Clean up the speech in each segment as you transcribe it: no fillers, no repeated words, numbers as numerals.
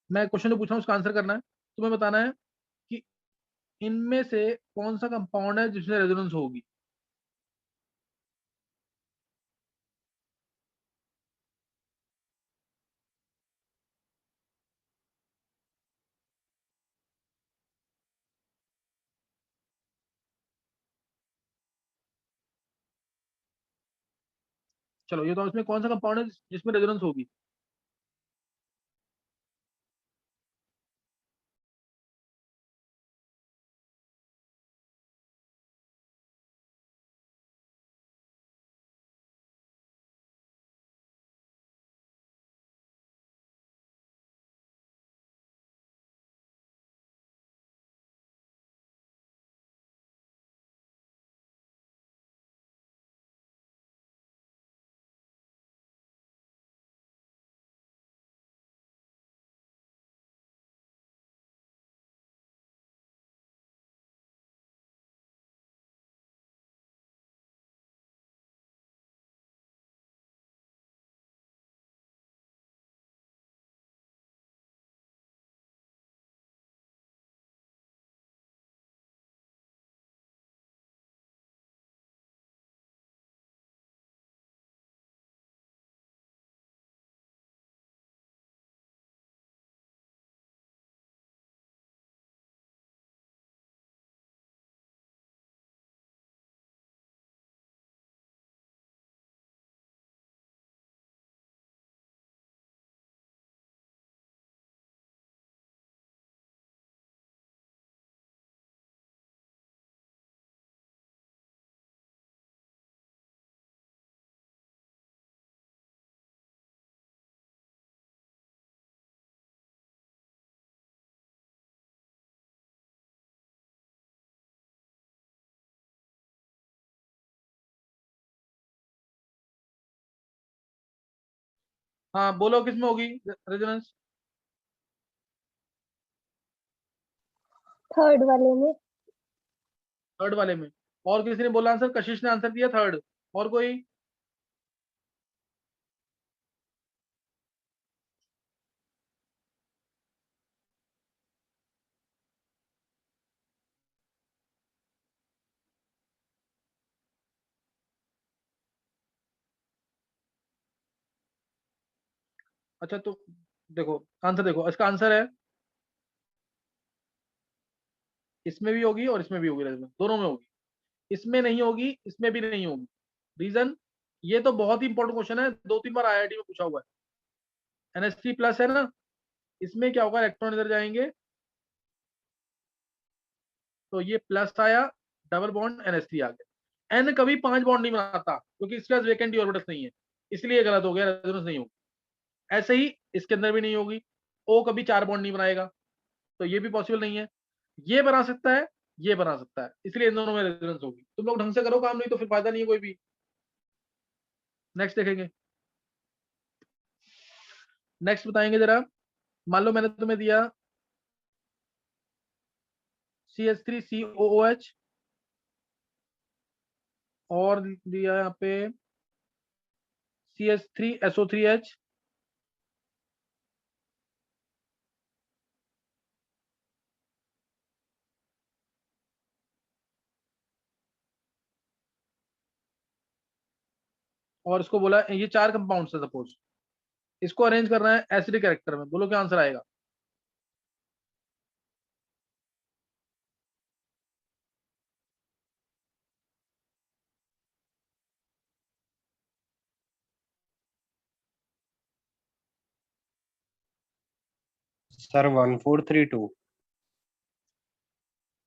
मैं क्वेश्चन जो पूछा हूँ उसका आंसर करना है। तुम्हें बताना है कि इनमें से कौन सा कंपाउंड है जिसमें रेजोनेंस होगी। चलो ये तो, इसमें कौन सा कंपाउंड है जिसमें रेजोनेंस होगी। हाँ बोलो, किसमें होगी रेजोनेंस। थर्ड वाले में। थर्ड वाले में। और किसी ने बोला आंसर? कशिश ने आंसर दिया थर्ड। और कोई? अच्छा तो देखो, आंसर देखो, इसका आंसर है इसमें भी होगी और इसमें भी होगी रेजोनेंस, दोनों में होगी। इसमें नहीं होगी, इसमें भी नहीं होगी। रीजन, ये तो बहुत ही इंपॉर्टेंट क्वेश्चन है, 2-3 बार आईआईटी में पूछा हुआ है। NH3 प्लस है ना, इसमें क्या होगा, इलेक्ट्रॉन इधर जाएंगे तो ये प्लस आया, डबल बॉन्ड NH3 आ गया। एन कभी 5 बॉन्ड नहीं बनाता क्योंकि इसके पास वेकेंट ऑर्बिटल्स नहीं है, इसलिए गलत हो गया, रेजोनेंस नहीं होगी। ऐसे ही इसके अंदर भी नहीं होगी। ओ कभी 4 बॉन्ड नहीं बनाएगा, तो ये भी पॉसिबल नहीं है। ये बना सकता है, ये बना सकता है, इसलिए इन दोनों में रेजोनेंस होगी। तुम लोग ढंग से करो काम, नहीं तो फिर फायदा नहीं है कोई भी। नेक्स्ट देखेंगे। नेक्स्ट बताएंगे जरा। मान लो मैंने तुम्हें दिया CH3COOH, और दिया यहाँ पे CH3SO3H, और इसको बोला ये 4 कंपाउंड्स है सपोज, इसको अरेंज करना है एसिडिक कैरेक्टर में। बोलो क्या आंसर आएगा। सर 1432।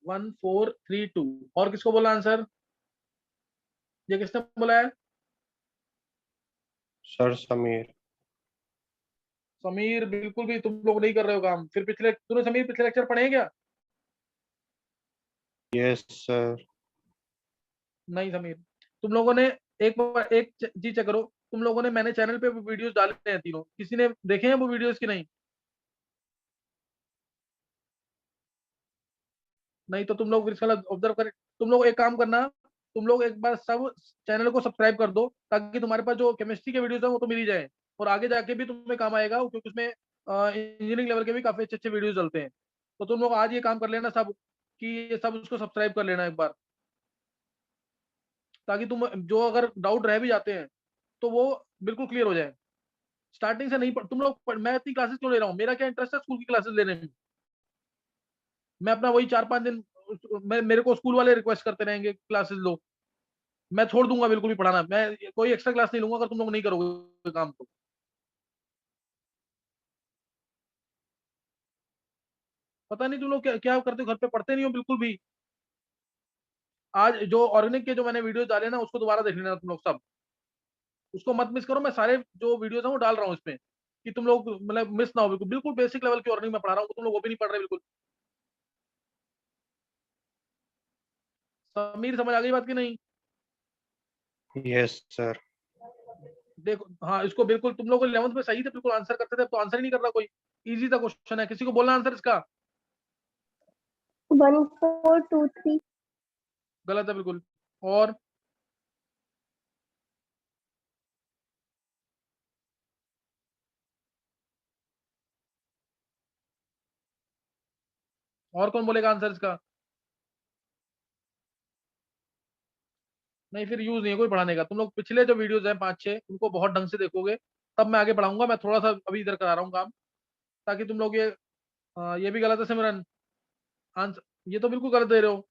1432। और किसको बोला आंसर? ये किसने बोला है? सर समीर। समीर, बिल्कुल भी तुम लोग नहीं कर रहे हो काम। फिर पिछले, तूने समीर पिछले लेक्चर पढ़े हैं क्या? Yes sir. नहीं समीर, तुम लोगों ने एक चीज चेक करो। तुम लोगों ने, मैंने चैनल पे वीडियोस डाले हैं तीनों, किसी ने देखे हैं वो वीडियोस की नहीं? नहीं तो तुम लोग इसका ऑब्जर्व करें। तुम लोग एक काम करना, तुम लोग एक बार सब चैनल को सब्सक्राइब कर दो, ताकि तुम्हारे पास जो केमिस्ट्री के वीडियोस हैं वो तो मिल ही जाए, और आगे जाके भी तुम्हें काम आएगा, क्योंकि उसमें इंजीनियरिंग लेवल के भी काफी अच्छे अच्छे वीडियो चलते हैं। तो तुम लोग आज ये काम कर लेना सब, कि ये सब उसको सब्सक्राइब कर लेना एक बार, ताकि तुम जो अगर डाउट रह भी जाते हैं तो वो बिल्कुल क्लियर हो जाए। स्टार्टिंग से नहीं तुम लोग मैं इतनी क्लासेस क्यों ले रहा हूँ, मेरा क्या इंटरेस्ट है स्कूल की क्लासेस लेने में। मैं अपना वही 4-5 दिन, मेरे को स्कूल वाले रिक्वेस्ट करते रहेंगे क्लासेस लो, मैं छोड़ दूंगा बिल्कुल भी पढ़ाना, मैं कोई एक्स्ट्रा क्लास नहीं लूंगा अगर तुम लोग नहीं करोगे काम तो। पता नहीं तुम लोग क्या करते हो, घर पे पढ़ते नहीं हो बिल्कुल भी। आज जो ऑर्गेनिक के जो मैंने वीडियो डाले ना उसको दोबारा देख लेना तुम लोग सब, उसको मत मिस करो। मैं सारे जो वीडियोस हैं वो डाल रहा हूँ इसमें, कि तुम लोग मतलब मिस ना हो। बिल्कुल बिल्कुल बेसिक लेवल की ऑर्गेनिक मैं पढ़ा रहा हूँ, तुम लोग वो भी नहीं पढ़ रहे बिल्कुल। समीर समझ आ गई बात की नहीं? Yes sir. देखो हाँ, इसको बिल्कुल तुम लोग 11th में सही थे, बिल्कुल आंसर करते थे, अब तो आंसर ही नहीं कर रहा कोई। इजी सा क्वेश्चन है, किसी को बोलना आंसर इसका? 1423। गलत है बिल्कुल। और और कौन बोलेगा आंसर इसका? नहीं, फिर यूज नहीं है कोई पढ़ाने का। तुम लोग पिछले जो वीडियोस हैं 5-6 उनको बहुत ढंग से देखोगे, तब मैं आगे पढ़ाऊंगा। मैं थोड़ा सा अभी इधर करा रहा हूँ काम, ताकि तुम लोग ये भी गलत है सिमरन, आंसर ये तो बिल्कुल गलत दे रहे हो।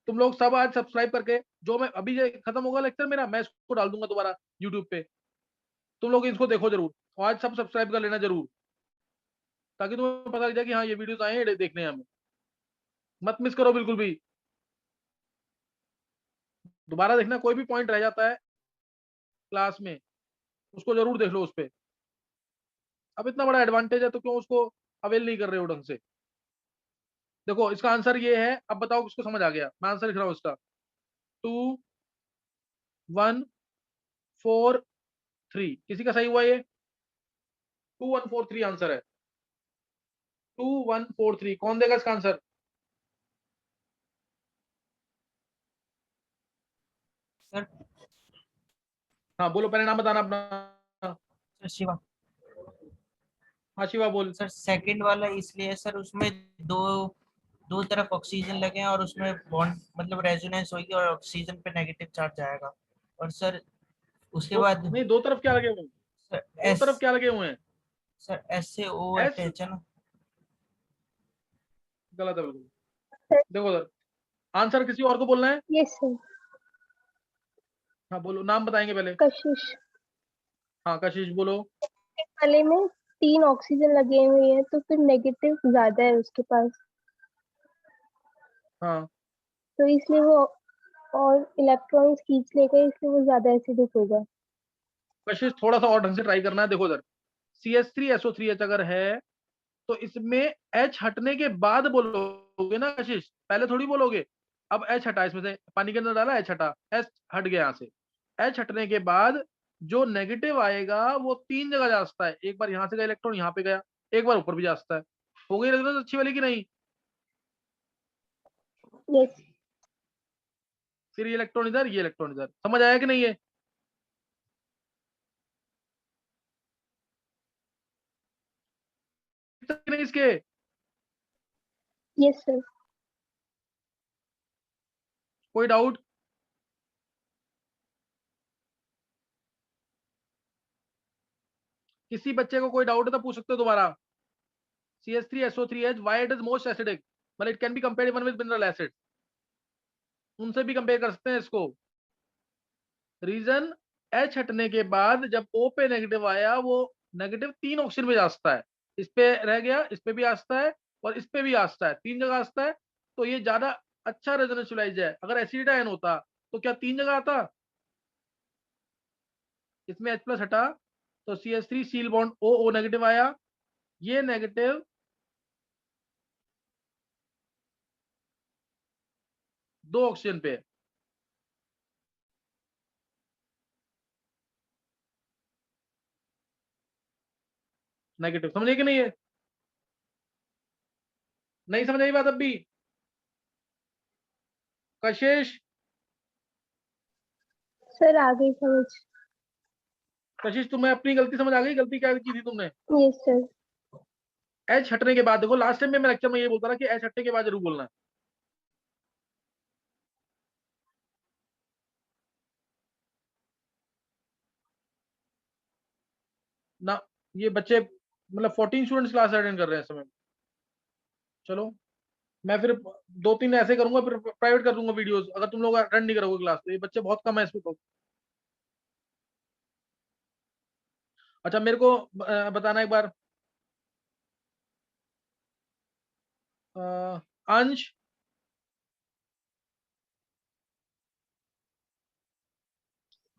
तुम लोग सब आज सब्सक्राइब करके, जो मैं अभी ये खत्म होगा लेक्चर मेरा, मैं इसको डाल दूंगा दोबारा यूट्यूब पे, तुम लोग इसको देखो जरूर, और आज सब सब्सक्राइब कर लेना जरूर, ताकि तुम्हें पता लग जाए कि हाँ ये वीडियोस आए हैं देखने हैं हमें। मत मिस करो बिल्कुल भी, दोबारा देखना। कोई भी पॉइंट रह जाता है क्लास में उसको जरूर देख लो उस पे। अब इतना बड़ा एडवांटेज है तो क्यों उसको अवेल नहीं कर रहे हो ढंग से? देखो इसका आंसर ये है, अब बताओ किसको समझ आ गया। मैं आंसर लिख रहा हूँ इसका, 2143। किसी का सही हुआ ये? 2143 आंसर है, 2143। कौन देगा इसका आंसर? सर। हाँ बोलो, पहले नाम बताना अपना। सर शिवा। हाँ शिवा बोल। सर सेकंड वाला इसलिए सर उसमें दो दो तरफ ऑक्सीजन लगे हैं और उसमें बॉन्ड मतलब रेजोनेंस होगी और ऑक्सीजन पे नेगेटिव चार्ज आएगा। और सर उसके बाद नहीं, दो तरफ क्या लगे हुए हैं? सर दो एस तरफ क्या लगे हुए हैं? सर एस से ओ एस? अटैच है ना। गलत है बिल्कुल। देखो सर, आंसर किसी और को बोलना है? Yes sir. हाँ बोलो, नाम बताएंगे पहले। कशिश। हाँ कशिश बोलो। वाले में 3 ऑक्सीजन लगे हुए हैं तो फिर नेगेटिव ज्यादा है उसके पास, हाँ तो इसलिए वो और इलेक्ट्रॉन्स खींच लेगा, इसलिए वो ज्यादा एसिडिक होगा। कशिश थोड़ा सा और ढंग से ट्राई करना है। देखो सर, CH3SO3H अगर है तो इसमें H हटने के बाद बोलोगे ना कशिश, पहले थोड़ी बोलोगे। अब H हटा, इसमें से पानी के अंदर डाला, H हटा, H हट गया यहाँ से। H हटने के बाद जो नेगेटिव आएगा वो 3 जगह जा सकता है। एक बार यहाँ से गया इलेक्ट्रॉन, यहाँ पे गया, एक बार ऊपर भी जा सकता है। हो गई रेजोनेंस अच्छी वाली कि नहीं? यस। फिर ये इलेक्ट्रॉन इधर, ये इलेक्ट्रॉन इधर। समझ आया कि नहीं है? नहीं इसके? Yes sir. कोई डाउट? किसी बच्चे को कोई डाउट है तो पूछ सकते हो दोबारा। CH3SO3H, why it is most acidic? Well, it can be compared even with mineral acid, उनसे भी कंपेयर कर सकते हैं इसको। रीजन, H हटने के बाद जब O पे नेगेटिव आया, वो नेगेटिव 3 ऑक्सीजन में जा सकता है। इस पे रह गया, इस पे भी आ सकता है, और इस पे भी आ सकता है, 3 जगह आ सकता है। तो ये ज्यादा अच्छा रेजोनेंस है। अगर एसिड आयन होता तो क्या 3 जगह आता? इसमें H प्लस हटा तो CH3 seal bond O negative आया, ये नेगेटिव 2 ऑक्सीजन पे है। नेगेटिव समझे कि नहीं है? नहीं समझ आई बात अब भी? कशिश, सर आ गई समझ। कशिश तुम्हें अपनी गलती समझ आ गई? गलती क्या की थी तुमने? Yes sir. एच हटने के बाद, देखो लास्ट टाइम में मैं लेक्चर में ये बोलता था कि एच हटने के बाद जरूर बोलना है ना। ये बच्चे मतलब 14 स्टूडेंट्स क्लास अटेंड कर रहे हैं इस समय। चलो मैं फिर 2-3 ऐसे करूंगा, फिर प्राइवेट कर दूंगा वीडियोस, अगर तुम लोग अटेंड नहीं करोगे क्लास तो। ये बच्चे बहुत कम है इसमें तो। अच्छा मेरे को बताना एक बार, अंश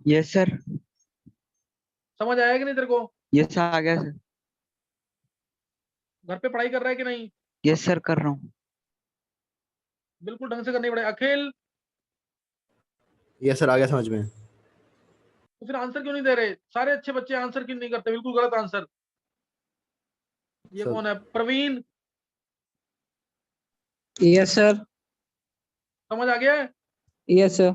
यस सर। समझ आया कि नहीं तेरे को? यस आ गया सर। घर पे पढ़ाई कर रहा है कि नहीं? यस सर कर रहा हूँ। बिल्कुल ढंग से करनी पड़ेगी। अखिल यस सर, आ गया समझ में। तो फिर आंसर क्यों नहीं दे रहे? सारे अच्छे बच्चे आंसर क्यों नहीं करते? बिल्कुल गलत आंसर। ये सर कौन है? Praveen, yes sir. समझ आ गया है? Yes sir.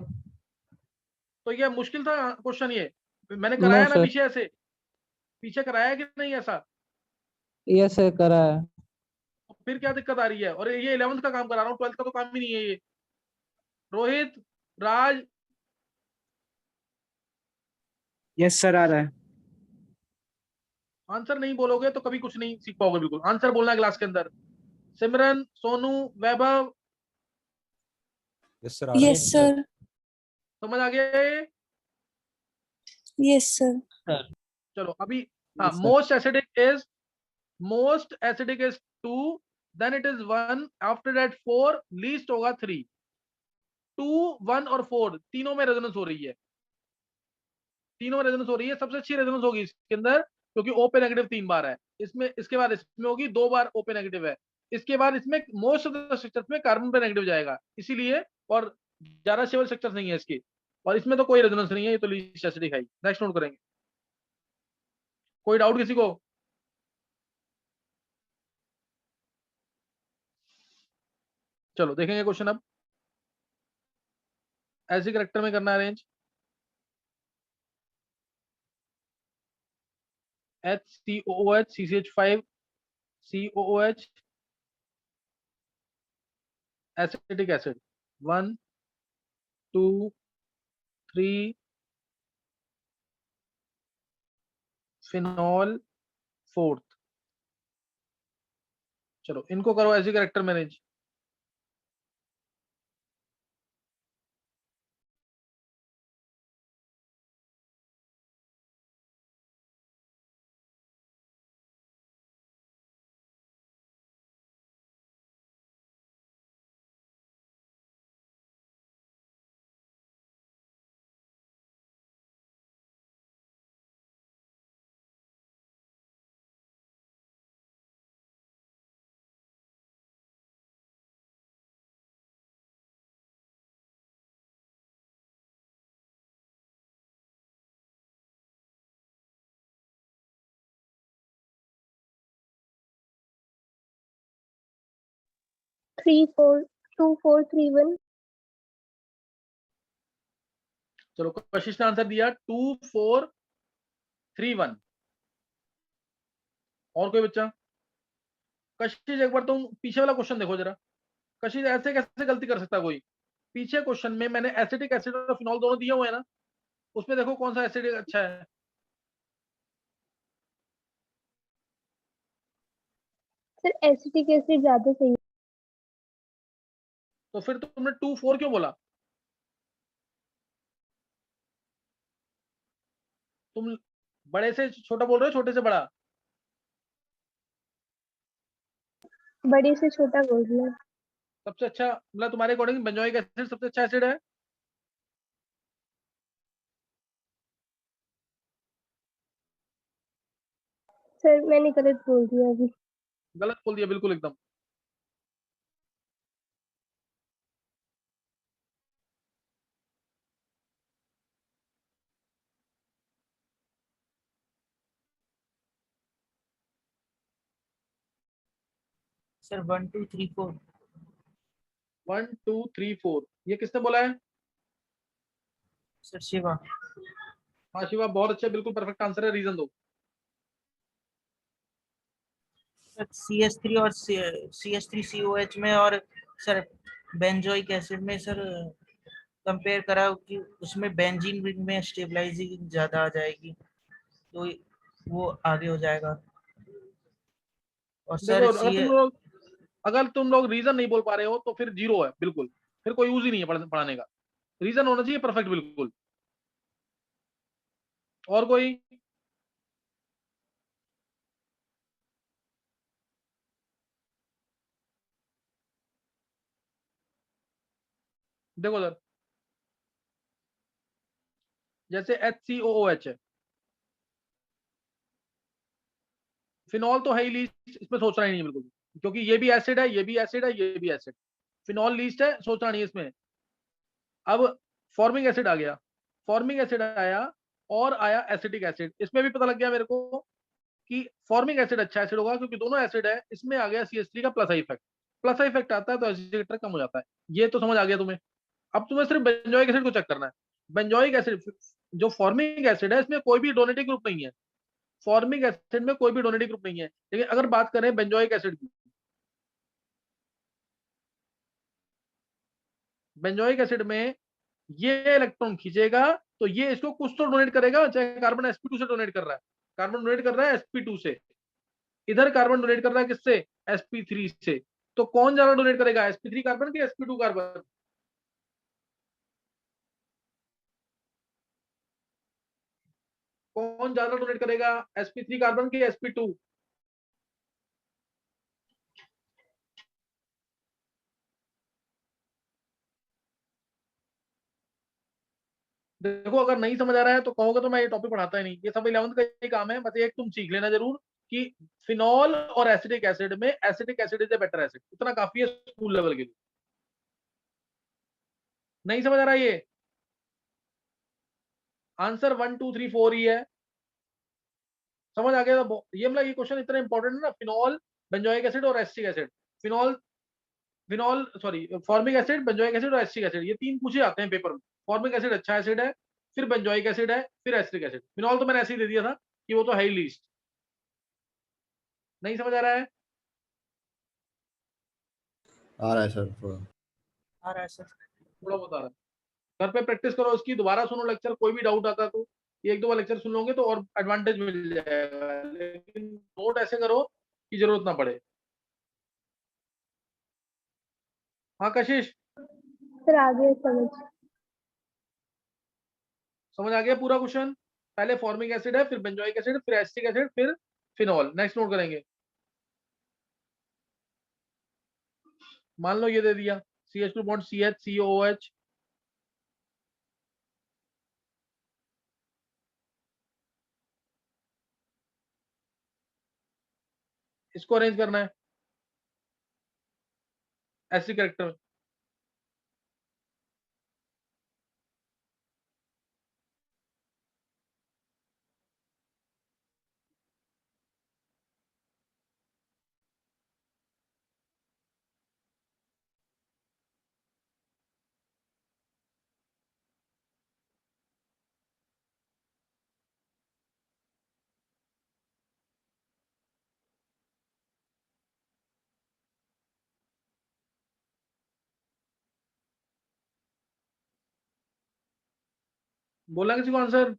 तो ये मुश्किल था क्वेश्चन ये? मैंने नो कराया ना सर। पीछे ऐसे, पीछे कराया कि नहीं ऐसा? यस सर करा है। तो फिर क्या दिक्कत आ रही है? और ये 11th का काम करा रहा हूँ, 12th का तो काम ही नहीं है ये। रोहित, राज, यस सर आ रहा है। आंसर नहीं बोलोगे तो कभी कुछ नहीं सीख पाओगे। बिल्कुल आंसर बोलना है क्लास के अंदर। सिमरन, सोनू, वैभव, यस सर, आ रहा है। Yes sir. समझ आ गया ये? Yes sir. चलो अभी, हाँ, Yes, sir. Most acidic is 2, then it is 1, after that 4, least होगा 3। 2, 1 और 4 तीनों में रेजोनेंस हो रही है, तीनों में रेजोनेंस हो रही है। सबसे अच्छी रेजोनेंस होगी इसके अंदर, क्योंकि ओ पे नेगेटिव 3 बार है इसमें, इसके बाद इसमें होगी 2 बार ओ पे नेगेटिव है, इसके बाद इसमें मोस्ट ऑफ द स्ट्रक्चर्स में कार्बन पे नेगेटिव जाएगा इसीलिए, और ज्यादा स्टेबल स्ट्रक्चर नहीं है इसके, और इसमें तो कोई रेजोनेंस नहीं है, ये तो लीस्ट एसिडिक है। नेक्स्ट नोट करेंगे। कोई डाउट किसी को? चलो देखेंगे क्वेश्चन अब। ऐसे करेक्टर में करना arrange, HCOOH, CCH5, COOH, acetic acid, 1 2 3, phenol 4th। चलो इनको करो ऐसे करेक्टर में अरेंज। Three four 2 4 3 1। चलो कशिश ने आंसर दिया 2 4 3 1। और कोई बच्चा? कशिश एक बार तुम पीछे वाला क्वेश्चन देखो जरा। कशिश ऐसे कैसे गलती कर सकता कोई? पीछे क्वेश्चन में मैंने एसिटिक एसिड और फिनॉल दोनों दिए हुए हैं ना, उसमें देखो कौन सा एसिड अच्छा है। सर एसिटिक एसिड ज्यादा सही है। तो फिर तुमने 2 4 क्यों बोला? तुम बड़े से छोटा बोल रहे हो, छोटे से बड़ा? बड़े से छोटा बोल रही हूँ। सबसे अच्छा मतलब तुम्हारे अकॉर्डिंग बेंजोइक एसिड सबसे अच्छा एसिड है? सर मैंने गलत बोल दिया अभी। गलत बोल दिया बिल्कुल एकदम। सर 1 2 3 4। 1 2 3 4 ये किसने बोला है? सर शिवा। हाँ शिवा बहुत अच्छा, बिल्कुल परफेक्ट आंसर है। रीजन दो। सर CH3 और CH3COH में और सर बेंजोइक एसिड में सर कंपेयर करा कि उसमें बेंजीन रिंग में स्टेबलाइजिंग ज्यादा आ जाएगी, तो वो आगे हो जाएगा। और सर देखो अगर तुम लोग रीजन नहीं बोल पा रहे हो तो फिर जीरो है बिल्कुल, फिर कोई यूज ही नहीं है पढ़ाने का। रीजन होना चाहिए परफेक्ट बिल्कुल। और कोई? देखो सर, जैसे HCOOH है, फिनॉल तो है ही लीस्ट, इसमें सोचना ही नहीं बिल्कुल, क्योंकि ये भी एसिड है, ये भी एसिड है, ये भी एसिड। फिनॉल लीस्ट है, सोचना नहीं इसमें। अब फॉर्मिक एसिड आ गया, फॉर्मिक एसिड आया और आया एसिटिक एसिड। इसमें भी पता लग गया मेरे को कि फॉर्मिक एसिड अच्छा एसिड होगा, क्योंकि दोनों एसिड है। इसमें आ गया CH3 का plus I effect, plus I effect आता है तो एसिड कम हो जाता है। ये तो समझ आ गया तुम्हें। अब तुम्हें सिर्फ बेंजोइक एसिड को चेक करना है। बेंजोइक एसिड जो फॉर्मिक एसिड है, इसमें कोई भी डोनेटिव ग्रुप नहीं है। फॉर्मिक एसिड में कोई भी डोनेटिव ग्रुप नहीं है। लेकिन अगर बात करें बेंजोइक एसिड की, बेंजोइक एसिड में ये इलेक्ट्रॉन खींचेगा तो ये इसको कुछ तो डोनेट करेगा, चाहे कार्बन sp2 से डोनेट कर रहा है। कार्बन डोनेट कर रहा है sp2 से, इधर कार्बन डोनेट कर रहा है किससे? sp3 से। तो कौन ज्यादा डोनेट करेगा, sp3 कार्बन की sp2 कार्बन? कौन ज्यादा डोनेट करेगा, sp3 कार्बन की sp2? देखो अगर नहीं समझ आ रहा है तो कहोगे तो मैं ये टॉपिक पढ़ाता ही नहीं। ये सब 11th का ही काम है। बस एक तुम सीख लेना जरूर कि फिनॉल और एसिटिक एसिड में acetic acid is a better acid, इतना काफी है स्कूल लेवल के लिए। नहीं समझ आ रहा ये? आंसर 1 2 3 4 ही है। समझ आ गया? तो ये मतलब ये क्वेश्चन इतना इंपॉर्टेंट है ना, फिनॉल, बेंजोइक एसिड और acetic acid. Phenol phenol sorry formic acid, benzoic acid और एसिटिक एसिड, ये तीन पूछे जाते हैं पेपर में। फॉर्मिक एसिड अच्छा एसिड है, फिर बेंजोइक एसिड है, फिर एसिटिक एसिड। फिनॉल तो मैंने ऐसे ही दे दिया था कि वो तो है ही लीस्ट। नहीं समझ आ रहा है? आ रहा है सर थोड़ा। आ रहा है सर। थोड़ा बता रहा है। घर पे प्रैक्टिस करो इसकी, दोबारा सुनो लेक्चर। कोई भी डाउट आता तो एक दो बार लेक्चर सुन लोगे तो और एडवांटेज मिल जाएगा, लेकिन नोट ऐसे करो कि जरूरत ना पड़े। हाँ कशिश, सर आ गया समझ। समझ आ गया पूरा क्वेश्चन? पहले फॉर्मिक एसिड है, फिर बेंजोइक एसिड, फिर एसिटिक एसिड, फिर फिनॉल। नेक्स्ट नोट करेंगे। मान लो ये दे दिया CH2 बॉन्ड CH COOH, इसको अरेंज करना है ऐसी कैरेक्टर। बोला किसी को आंसर?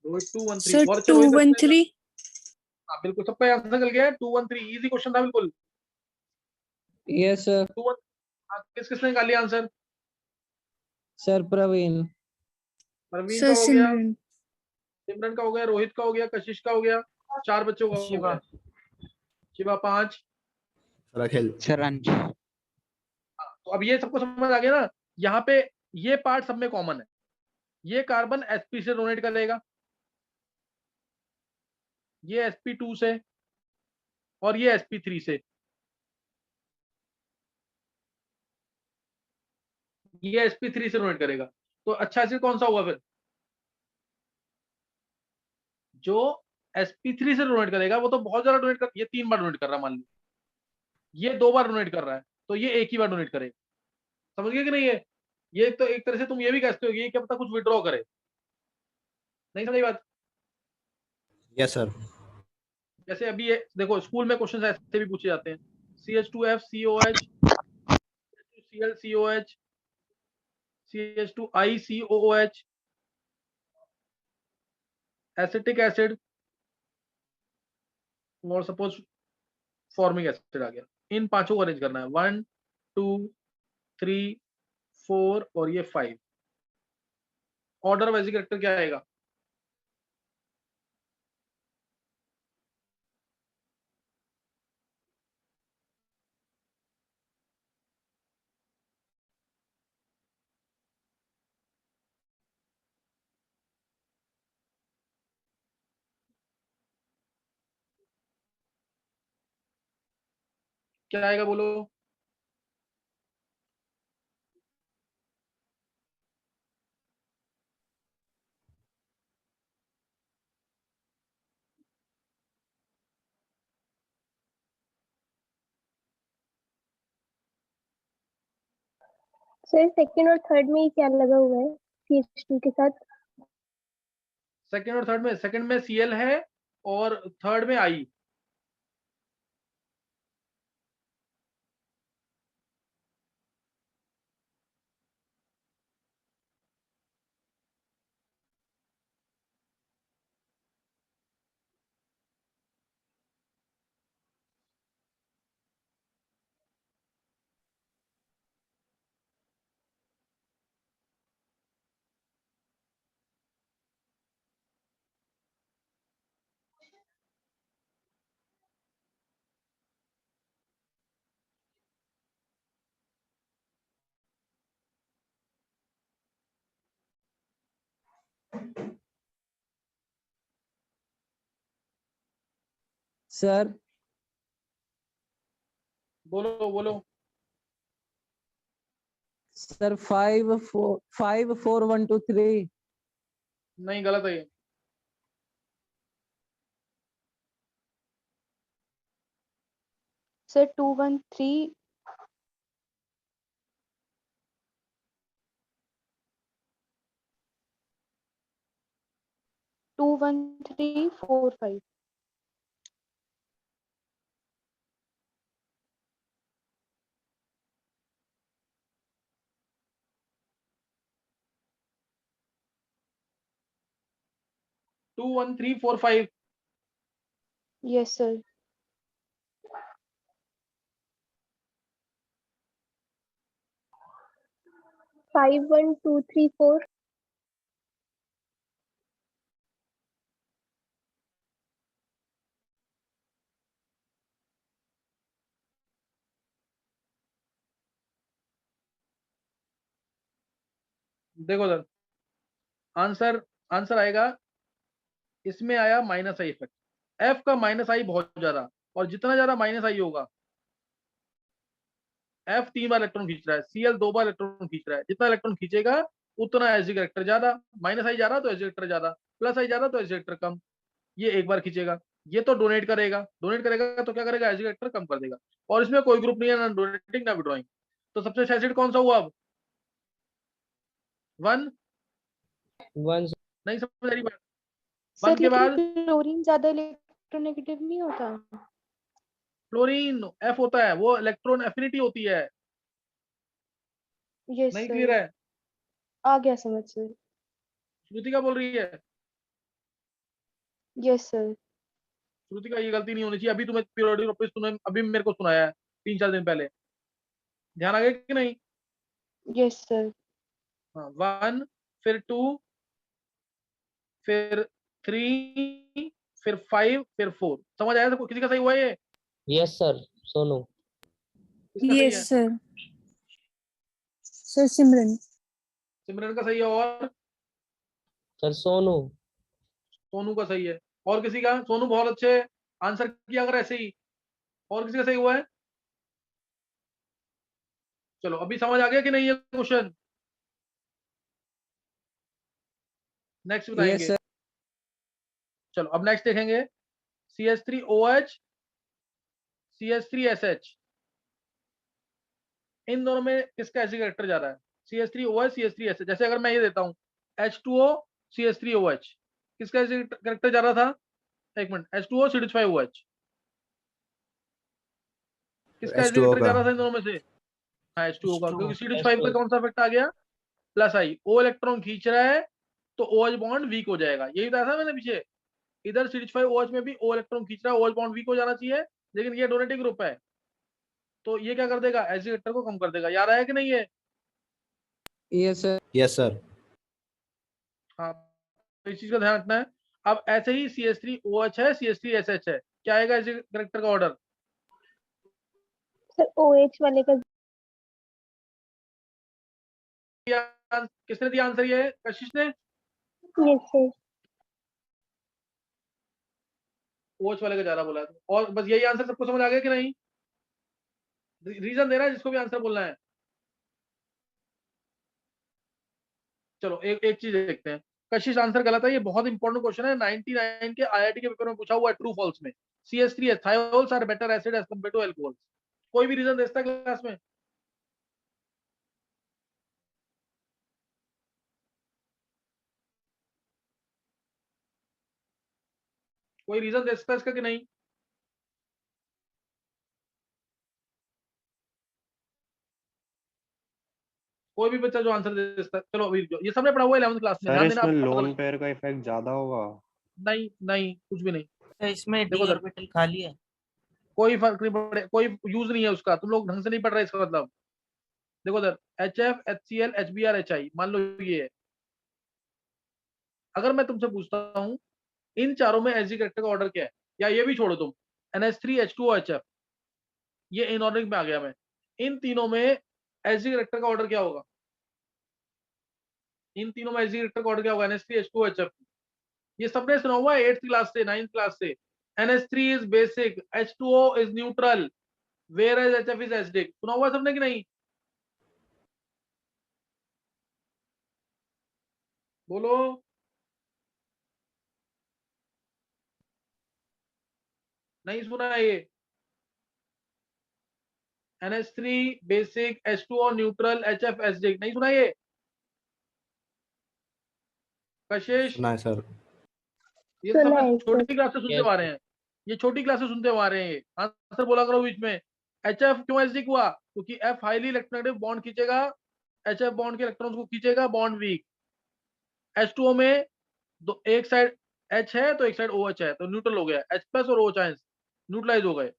रोहित 213 सर बहुत अच्छा रोहित, 213। हाँ बिल्कुल सबका आंसर निकल गया है। 213 इजी क्वेश्चन था बिल्कुल। Yes sir. 21 किस किसने निकाली answer? Sir Praveen. Parveen sir का हो गया, सिमरन। सिमरन का हो गया, रोहित का हो गया, कशिश का हो गया, 4 बच्चों का हो शिवा। गया। शिवा 5। सर अखिल। सर अंश। तो अब ये सबको समझ आ गया ना? यहाँ पे ये पार्ट सब में कॉमन है। ये कार्बन sp से डोनेट करेगा, ये sp2 से, और ये sp3 से। ये sp3 से डोनेट करेगा। तो अच्छा एसिड कौन सा होगा फिर? जो sp3 से डोनेट करेगा वो तो बहुत ज्यादा डोनेट कर, ये 3 बार डोनेट कर रहा है मान लो, ये 2 बार डोनेट कर रहा है, तो ये एक ही बार डोनेट करेगा। समझ गए कि नहीं? ये तो एक तरह से तुम ये भी कहते हो कि ये क्या पता कुछ विड्रॉ करे। नहीं समझी बात? Yes sir. जैसे अभी ये देखो स्कूल में क्वेश्चन ऐसे भी पूछे जाते हैं, CH2FCOH, ClCOH, CH2ICOOH, acetic acid और सपोज फॉर्मिक एसिड आ गया, इन पांचों को अरेंज करना है, 1 2 3 4 और ये 5। ऑर्डर वाइज कैरेक्टर क्या आएगा? क्या आएगा बोलो? सर सेकंड और थर्ड में क्या लगा हुआ है CH2 के साथ? सेकंड और थर्ड में, सेकंड में Cl है और थर्ड में I। सर बोलो बोलो। सर 5 4 1 2 3। नहीं गलत है ये। सर 2 1 3 2 1 3 4 5। 2 1 3 4 5। Yes sir. 5 1 2 3 4। देखो सर, आंसर आंसर आएगा, इसमें आया माइनस आई इफेक्ट, एफ का माइनस आई बहुत ज्यादा, और जितना ज्यादा माइनस आई होगा, एफ 3 बार इलेक्ट्रॉन खींच रहा है, Cl 2 बार इलेक्ट्रॉन खींच रहा है, जितना इलेक्ट्रॉन खींचेगा उतना एसिड कैरेक्टर ज्यादा, माइनस आई जा रहा तो एसिड कैरेक्टर ज्यादा, प्लस आई जा रहा तो एसिड कैरेक्टर कम। ये एक बार खींचेगा, ये तो डोनेट करेगा, डोनेट करेगा तो क्या करेगा, एसिड कैरेक्टर कम कर देगा। और इसमें कोई ग्रुप नहीं है, ना डोनेटिंग ना विड्रॉइंग। तो सबसे अच्छा एसिड कौन सा हुआ अब? 1। 1। नहीं समझ रही बात? सर 1 के लेकिन बाद क्लोरीन ज्यादा इलेक्ट्रोनेगेटिव नहीं होता? क्लोरीन एफ होता है, वो इलेक्ट्रॉन एफिनिटी होती है। यस नहीं क्लियर सर, है? आ गया समझ सर। श्रुति क्या बोल रही है? Yes sir. श्रुति का ये गलती नहीं होनी चाहिए। अभी तुम्हें पीरियोडिक वापस तुमने अभी मेरे को सुनाया है 3 4 दिन पहले, ध्यान आ गया कि नहीं? Yes sir. हाँ, 1 फिर 2 फिर 3 फिर 5 फिर 4। समझ आया? तो किसी का सही हुआ ये? Yes sir Sonu. किसका सही है? Yes sir. सर सिमरन। सिमरन का सही है, और सर सोनू। सोनू का सही है। और किसी का? सोनू बहुत अच्छे आंसर किया अगर ऐसे ही। और किसी का सही हुआ है? चलो अभी समझ आ गया कि नहीं ये क्वेश्चन? नेक्स्ट बताएंगे। चलो अब नेक्स्ट देखेंगे CH3OH CH3SH, इन दोनों में किसका एसिड कैरेक्टर जा रहा है? CH3OH CH3SH। जैसे अगर मैं ये देता हूं H2O CH3OH, किसका एसिड कैरेक्टर जा रहा था? एक मिनट, H2O CH5OH, किसका एसिड H2O कैरेक्टर जा का रहा था इन दोनों में से? हाँ H2O का, H2O, क्योंकि CH5 का कौन सा इफेक्ट आ गया? प्लस आई, O इलेक्ट्रॉन खींच रहा है तो OH बॉन्ड वीक हो जाएगा। यही बताया था मैंने पीछे, इधर CH5OH में भी O इलेक्ट्रॉन खींच रहा है, OH बॉन्ड वीक हो जाना चाहिए, लेकिन ये डोनेटिंग ग्रुप है तो ये क्या कर देगा? एसिड कैरेक्टर को कम कर देगा। याद आया कि नहीं है? Yes sir. हाँ, तो इस चीज का ध्यान रखना है। अब ऐसे ही CH3OH है CH3SH है, क्या आएगा एसिड कैरेक्टर का ऑर्डर? सर OH वाले का किसने दिया आंसर? ये कशिश ने यस सर। OH वाले का ज्यादा बोला है। और बस यही आंसर सबको समझ आ गया कि नहीं? रीजन देना है जिसको भी आंसर बोलना है। चलो एक चीज देखते हैं। कशिश आंसर गलत है, ये बहुत इंपॉर्टेंट क्वेश्चन है, 99 के IIT के पेपर में पूछा हुआ है, ट्रू फॉल्स में। CH3 thiols are better acid as compare to alcohols. कोई भी रीजन देता है क्लास में? कोई रीजन दे सकता है इसका कि नहीं? कोई भी बच्चा जो आंसर दे सकता है। चलो अभी ये सबने पढ़ा हुआ है 11th क्लास में, सर ध्यान देना। इसमें आपको पता लोन लग- पेयर का इफेक्ट ज्यादा होगा? नहीं नहीं, कुछ भी नहीं। तो इसमें देखो डी सर, ऑर्बिटल खाली है। कोई फर्क नहीं पड़े, कोई यूज नहीं है उसका, तुम लोग ढंग से नहीं पढ़ रहे इसका मतलब। देखो sir, HF HCl HBr HI, मान लो ये है। अगर मैं तुमसे पूछता हूँ इन चारों में एसिड कैरेक्टर का ऑर्डर क्या है, या ये भी छोड़ो तुम, NH3H2OHF, ये इनऑर्डरिंग में आ गया मैं, इन तीनों में एसिड कैरेक्टर का ऑर्डर क्या होगा? इन तीनों में एसिड कैरेक्टर का ऑर्डर क्या होगा? NH3H2OHF। ये सबने सुना हुआ है 8th क्लास से 9th क्लास से। NH3 is basic, H2O is neutral, whereas HF is acidic। सुना हुआ है सबने कि नहीं? बोलो। नहीं सुना है ये? NH3 basic, H2O neutral, HF acidic, नहीं सुना ये? कशिश, सुना है सर। ये सुना सब है सर। छोटी क्लास से सुनते Yes, आ रहे हैं, ये छोटी क्लास से सुनते आ रहे हैं। ये आंसर बोला करो बीच में। HF क्यों एसिडिक हुआ? क्योंकि F हाईली इलेक्ट्रोनेगेटिव बॉन्ड खींचेगा, HF बॉन्ड के इलेक्ट्रॉन्स को खींचेगा, बॉन्ड वीक। H2O में दो, एक साइड H है तो एक साइड OH है, तो न्यूट्रल हो गया, H प्लस और OH आयंस न्यूट्रलाइज हो गए।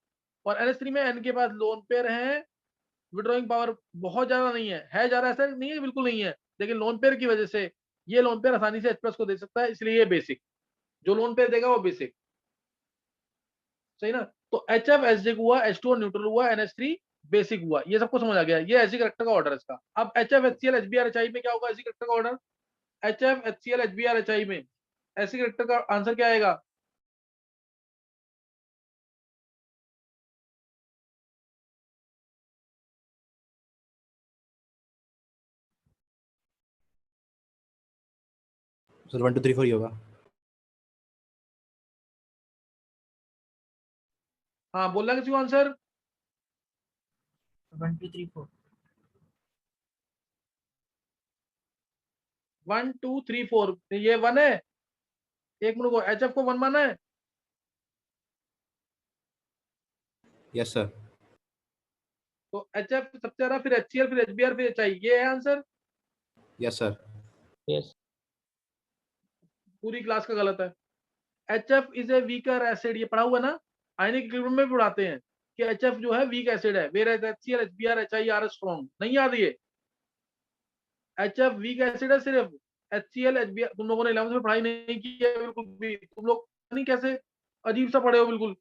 और NH3 में N के पास लोन पेयर है, विड्रॉइंग पावर बहुत ज्यादा नहीं है ज्यादा, ऐसा नहीं है बिल्कुल नहीं है, लेकिन लोन पेयर की वजह से ये लोन पेयर आसानी से H प्लस को दे सकता है, इसलिए ये बेसिक, जो लोन पेयर देगा वो बेसिक। सही ना? तो HF एसिडिक हुआ, H2O न्यूट्रल हुआ, NH3 बेसिक हुआ। ये सबको समझ आ गया? ये एसिड कैरेक्टर का ऑर्डर इसका। अब HF HCl HBr HI में क्या होगा एसिड कैरेक्टर का order? HF HCl HBr HI में एसिड कैरेक्टर का आंसर क्या आएगा? सर 1 2 3 4 ही होगा। हाँ, बोलना किसी को आंसर? 1 2 3 4। 1 2 3 4, ये 1 है। एक मिनट को, HF को 1 माना है? Yes sir. तो HF सबसे ज्यादा, फिर HCl, फिर HBr, फिर HI, ये है आंसर। Yes sir. yes, पूरी क्लास का गलत है। HF is a weaker acid, ये पढ़ा हुआ ना, आयनिक इक्विलिब्रियम में भी पढ़ाते हैं कि HF जो है वीक एसिड है, whereas HCl HBr HI are strong. नहीं याद ये? HF वीक एसिड है सिर्फ, HCl HBr तुम लोगों ने 11th में पढ़ाई नहीं की है बिल्कुल भी, तुम लोग नहीं कैसे अजीब सा पढ़े हो बिल्कुल।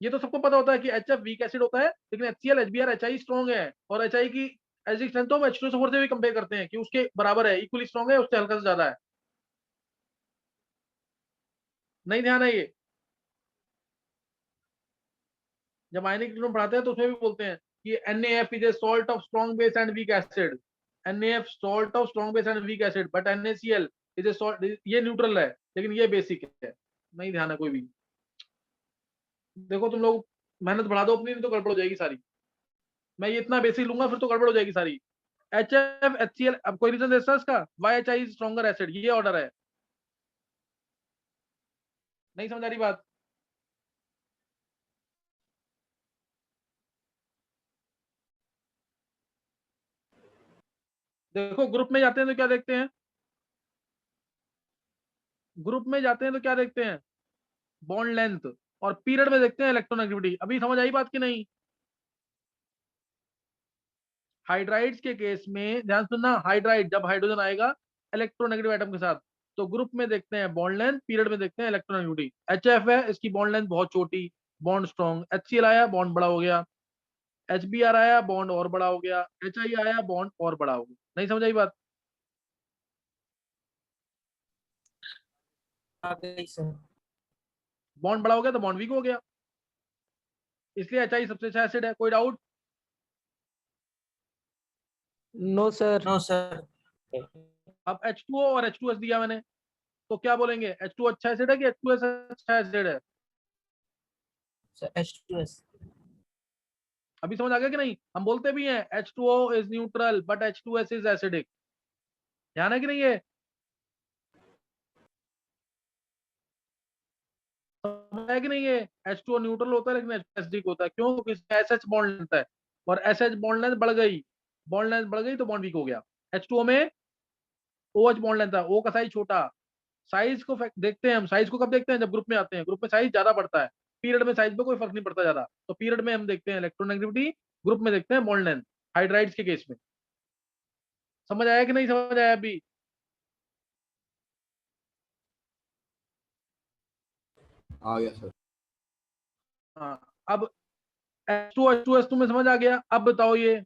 ये तो सबको पता होता है कि HF वीक एसिड होता है, लेकिन HCl HBr HI स्ट्रॉन्ग है, और HI की एसिडिक स्ट्रेंथ तो हम H2SO4 से भी कंपेयर करते हैं कि उसके बराबर है, इक्वली स्ट्रॉन्ग है, उससे हल्का से ज्यादा है। नहीं ध्यान है ये? जब आयनिक इक्विलिब्रियम पढ़ाते हैं तो उसमें भी बोलते हैं कि NaF is a salt of strong base and weak acid, NaF salt of strong base and weak acid, but NaCl ये न्यूट्रल है लेकिन ये बेसिक है, नहीं ध्यान है कोई भी। देखो तुम लोग मेहनत बढ़ा दो अपनी, नहीं तो गड़बड़ हो जाएगी सारी। मैं ये इतना बेसिक लूंगा फिर तो गड़बड़ हो जाएगी सारी। HF HCl, अब कोई रीजन दे सकता है इसका? YHI इज स्ट्रॉन्गर एसिड, ये ऑर्डर है। नहीं समझ आ रही बात? देखो ग्रुप में जाते हैं तो क्या देखते हैं? ग्रुप में जाते हैं तो क्या देखते हैं? Bond length. और पीरियड में देखते हैं इलेक्ट्रोनेगेटिविटी। अभी समझ आई बात की नहीं? हाइड्राइड्स के केस में ध्यान सुनना, हाइड्राइड जब हाइड्रोजन आएगा इलेक्ट्रोनेगेटिव एटम के साथ तो ग्रुप में देखते हैं बॉन्ड लेंथ, पीरियड में देखते हैं इलेक्ट्रोनेगेटिविटी। HF है, इसकी बॉन्ड लेंथ बहुत छोटी, बॉन्ड स्ट्रॉन्ग। HCl आया, बॉन्ड बड़ा हो गया। HBr आया, बॉन्ड और बड़ा हो गया। HI आया, बॉन्ड और बड़ा हो गया। नहीं समझ आई बात? आ गई सर। बॉन्ड बड़ा हो गया तो बॉन्ड वीक हो गया, इसलिए HI सबसे अच्छा एसिड है। कोई doubt? No sir. No sir. अब H2O और H2S दिया मैंने, तो क्या बोलेंगे? H2O अच्छा एसिड है कि H2S अच्छा एसिड है? Sir H2S। अभी समझ आ गया कि नहीं? हम बोलते भी हैं H2O is neutral but H2S is acidic. ध्यान है कि नहीं? है समझ है कि नहीं? है H2O न्यूट्रल होता है लेकिन एसिडिक होता है। क्यों? क्योंकि इसमें SH बॉन्ड लेंथ है, और SH बॉन्ड लेंथ बढ़ गई, बॉन्ड लेंथ बढ़ गई तो बॉन्ड वीक हो गया। H2O में OH बॉन्ड लेंथ है, O का साइज छोटा। साइज को देखते हैं हम, साइज को कब देखते हैं? जब ग्रुप में आते हैं, ग्रुप में साइज ज्यादा बढ़ता है। पीरियड में साइज पे कोई फर्क नहीं पड़ता ज्यादा, तो पीरियड में हम देखते हैं इलेक्ट्रोनेगेटिविटी, ग्रुप में देखते हैं बॉन्ड लेंथ, हाइड्राइड्स के केस में। समझ आया कि नहीं समझ आया अभी? आ गया सर। हाँ, अब H2S तुम्हें समझ आ गया। अब बताओ ये,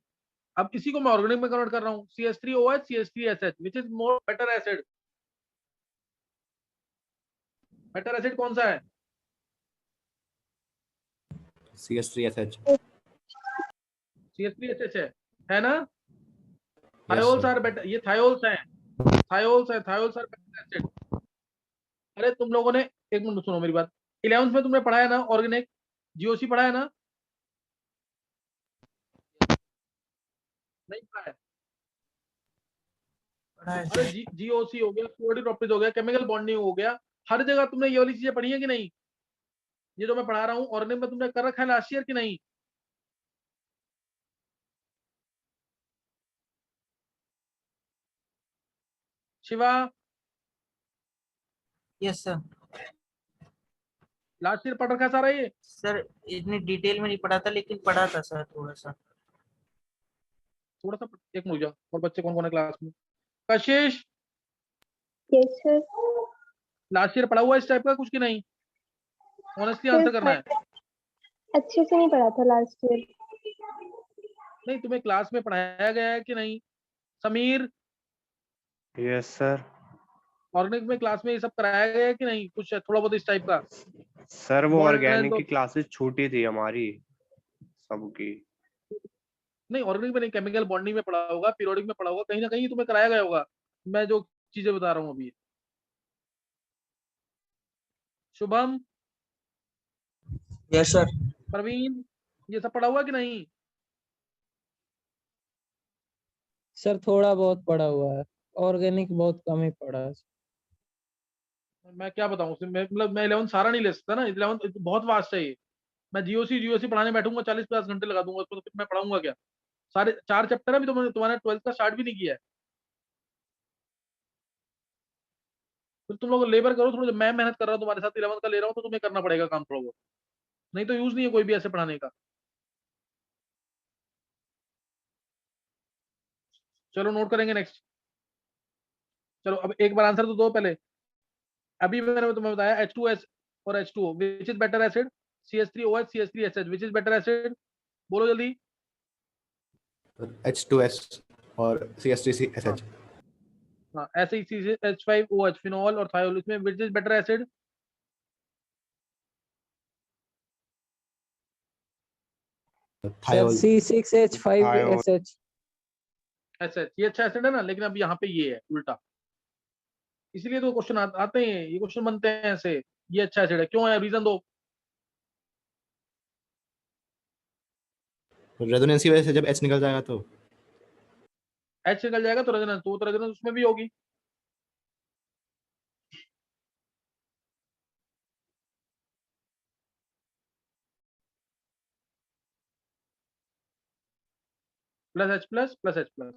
अब इसी को मैं ऑर्गेनिक में कन्वर्ट कर रहा हूँ। CH3OH CH3SH which is more better acid. Better acid कौन सा है? CH3SH। CH3SH है ना? Yes thiols are sir. Better, ये थायोल्स हैं, थायोल्स है, थायोल्स आर बेटर एसिड। अरे तुम लोगों ने, एक मिनट सुनो मेरी बात, 11th में तुमने पढ़ा है ना ऑर्गेनिक, GOC पढ़ा है ना? नहीं पढ़ा है? पढ़ा है अरे सर। GOC हो गया, कोऑर्डिनेट प्रॉपर्टीज हो गया, केमिकल बॉन्डिंग हो गया, हर जगह तुमने ये वाली चीजें पढ़ी है कि नहीं? ये जो मैं पढ़ा रहा हूँ ऑर्गेनिक में तुमने कर रखा है लास्ट ईयर कि नहीं? Shiva, yes sir. Last year पढ़ रखा है सारा ये? सर इतनी डिटेल में नहीं पढ़ा था लेकिन पढ़ा था सर थोड़ा सा। थोड़ा सा एक मिनट जाओ, और बच्चे कौन कौन है क्लास में? कशिश, यस सर। लास्ट ईयर पढ़ा हुआ इस टाइप का कुछ कि नहीं? ऑनेस्टली आंसर करना है। अच्छे से नहीं पढ़ा था लास्ट ईयर। नहीं, तुम्हें क्लास में पढ़ाया गया है कि नहीं? Sameer, yes sir. ऑर्गेनिक में क्लास में ये सब कराया गया है कि नहीं? कुछ थोड़ा बहुत इस टाइप का? सर वो बॉन्ड ऑर्गेनिक लेंथ की क्लासेस छूटी थी हमारी सबकी। नहीं, ऑर्गेनिक में नहीं, केमिकल बॉन्डिंग में पढ़ा होगा, पीरियोडिक में पढ़ा होगा, कहीं ना कहीं तुम्हें कराया गया होगा, मैं जो चीजें बता रहा हूँ अभी। Shubham, yes sir. प्रवीण, ये सब पढ़ा हुआ कि नहीं? सर थोड़ा बहुत पढ़ा हुआ है, ऑर्गेनिक बहुत कम ही पढ़ा है। मैं क्या बताऊं उसमें, मतलब मैं 11 सारा नहीं ले सकता ना, 11 बहुत वास्ट है ये। मैं GOC पढ़ाने बैठूंगा 40-50 घंटे लगा दूंगा उसको, तो फिर मैं पढ़ाऊंगा क्या? सारे 4 चैप्टर है, अभी तो मैंने तुम्हारा 12th का स्टार्ट भी नहीं किया है। फिर तुम लोग लेबर करो थोड़ा, मैं मेहनत कर रहा हूँ तुम्हारे साथ, 11th का ले रहा हूँ तो तुम्हें करना पड़ेगा काम थोड़ा बहुत, नहीं तो यूज नहीं है कोई भी ऐसे पढ़ाने का। चलो नोट करेंगे नेक्स्ट। चलो अब एक बार आंसर तो दो पहले। अभी मैंने तुम्हें बताया H2S और H2O which is better acid, CH3OH CH3SH which is better acid, बोलो जल्दी। H2S और CH3SH। हाँ, ऐसे ही H5OH फिनॉल और थायोल, इसमें which is better acid? Sir thiol. C6H5SH। SH, ये अच्छा एसिड है ना, लेकिन अब यहाँ पे ये है उल्टा। इसलिए तो क्वेश्चन आते हैं, ये क्वेश्चन बनते हैं ऐसे, ये अच्छा एसिड है, क्यों है, रीजन दो। रेजोनेंस की वजह से जब एच निकल जाएगा तो एच निकल जाएगा तो रेजोनेंस, तो रेजोनेंस उसमें भी होगी। Plus H plus plus H plus,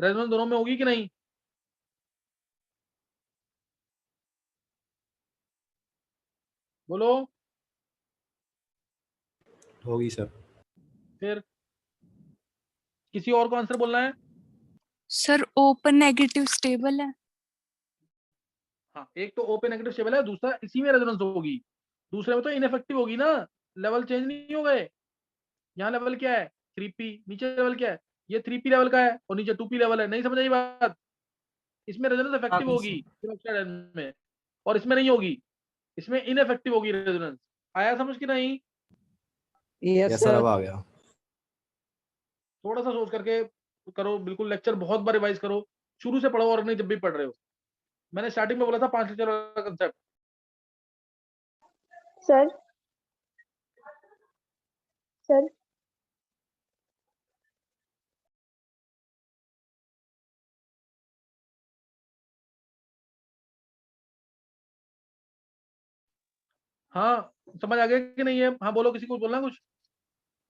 resonance दोनों में होगी कि नहीं? बोलो। होगी सर। फिर किसी और को आंसर बोलना है? सर ओपन नेगेटिव स्टेबल है। हाँ, एक तो ओपन नेगेटिव स्टेबल है, दूसरा इसी में रेजोनेंस होगी, दूसरे में तो इनफेक्टिव होगी ना, लेवल चेंज नहीं हो गए। यहाँ लेवल क्या है 3p, नीचे लेवल क्या है, ये 3p लेवल का है और नीचे 2p लेवल है, नहीं समझ आई बात? इसमें रेजोनेंस इफेक्टिव होगी सिलोक्साइड आयन में, और इसमें नहीं होगी, इसमें इनफेक्टिव होगी रेजोनेंस। आया समझ कि नहीं? Yes yes sir, sir. अब आ गया। थोड़ा सा सोच करके करो, बिल्कुल लेक्चर बहुत बार रिवाइज करो, शुरू से पढ़ो और नहीं जब भी पढ़ रहे हो। मैंने स्टार्टिंग में बोला था 5 लेक्चर वाला कंसेप्ट। सर सर हाँ, समझ आ गया कि नहीं है? हाँ बोलो, किसी को बोलना कुछ?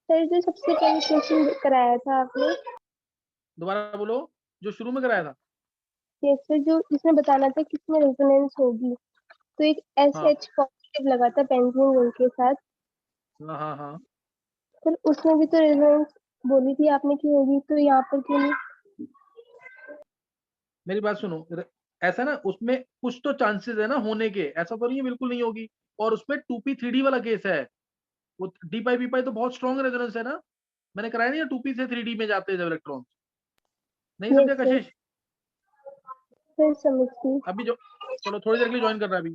सर जो सबसे पहले क्वेश्चन कराया था आपने, दोबारा बोलो, जो शुरू में कराया था। यस सर, जो इसमें बताना था किसमें रेजोनेंस होगी, तो एक हाँ SH पॉजिटिव लगा था बेंजीन रिंग के साथ, हाँ हाँ हाँ, सर उसमें भी तो रेजोनेंस बोली थी आपने कि होगी, तो यहाँ पर क्यों नहीं? मेरी बात सुनो, ऐसा ना, उसमें कुछ तो चांसेस है ना होने के, ऐसा तो नहीं है बिल्कुल नहीं होगी। और उसमें 2p 3d वाला केस है, वो डी पाई बी पाई तो बहुत स्ट्रॉन्ग रेजोनेंस है ना, मैंने कराया नहीं, 2p से 3d में जाते हैं जब इलेक्ट्रॉन। नहीं समझा यस सर, कशिश? सर समझ गई। अभी जो, चलो थोड़ी देर के लिए ज्वाइन करना अभी।